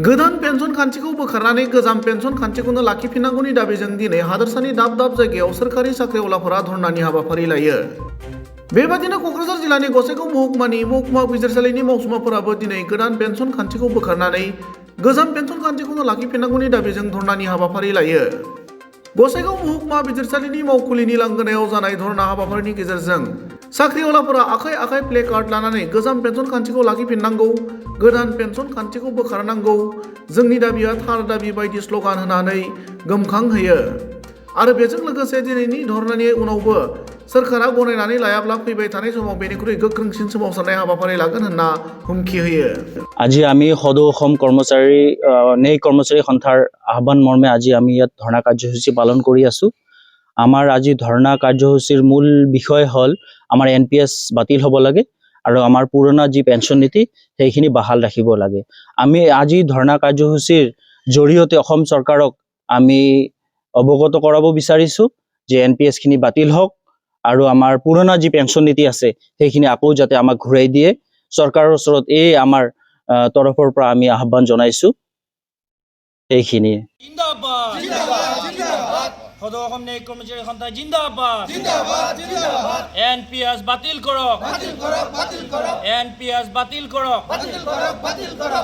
गोदान पेन्सन खान्थिखौ बोखारनानै गोजाम पेन्सन खान्थिखौनो लाखिफिननांगौनि दाबिजों दिनै हादोरसानि दाब दाब जायगायाव सोरखारि साख्रिआवलाफोरा धर्नानि हाबाफारि लायो। बेबादिनो क'क्राझार जिल्लानि गसाइगाव महकुमानि महकुमा बिजिरसालिनि मावसुमाफोराबो दिनै गोदान पेन्सन खान्थिखौ बोखारनानै गोजाम पेन्सन खान्थिखौनो लाखिफिननांगौनि दाबिजों धर्नानि हाबाफारि लायो। गसाइगाव महकुमा बिजिरसालिनि मावखुलिनि लांगोनायाव जानाय धर्ना हाबाफारिनि गेजेरजों साख्रिआवलाफोरा आखाइ आखाइ प्ले कार्ड लानानै गोजाम पेन्सन खान्थिखौ लाखिफिननांगौ, गोदान पेन्सन खान्थिखौ बोखारनांगौ, जोंनि दाबिया थार दाबि बायदि स्ल'गान होनानै गोमखांहोयो। आरो बेजों लोगोसे दिनैनि धर्नानि उनावबो सोरखारा गनायनानै लायाब्ला फैबाय थानाय समाव बेनिख्रुइ गोख्रोंसिन सोमावसारनाय हाबाफारि लागोन होनना हुमखि होयो। আজি আমি সদৌ অসম কৰ্মচাৰী ন্যায়িক কৰ্মচাৰী সন্থাৰ আহ্বান মৰ্মে আজি আমি ইয়াত ধৰ্ণা কাৰ্যসূচী পালন কৰি আছো। আমাৰ আজি ধৰ্ণা কাৰ্যসূচীৰ মূল বিষয় হ'ল আমাৰ NPS বাতিল হ'ব লাগে আৰু আমাৰ পুৰণা যি পেঞ্চন নীতি সেইখিনি বাহাল ৰাখিব লাগে। আমি আজি ধৰ্ণা কাৰ্যসূচীৰ জৰিয়তে অসম চৰকাৰক আমি অৱগত কৰাব বিচাৰিছো যে NPS খিনি বাতিল হওক আৰু আমাৰ পুৰণা যি পেঞ্চন নীতি আছে সেইখিনি আকৌ যাতে আমাক ঘূৰাই দিয়ে। চৰকাৰৰ ওচৰত এই আমাৰ তৰফৰ পৰা আমি আহ্বান জনাইছো। এইখিনি জিন্দাবাদ জিন্দাবাদ জিন্দাবাদ সদৌ অসম ন্যায়িক কৰ্মচাৰী সন্থা জিন্দাবাদ জিন্দাবাদ জিন্দাবাদ NPS বাতিল কৰক বাতিল কৰক বাতিল কৰক NPS বাতিল কৰক বাতিল কৰক বাতিল কৰক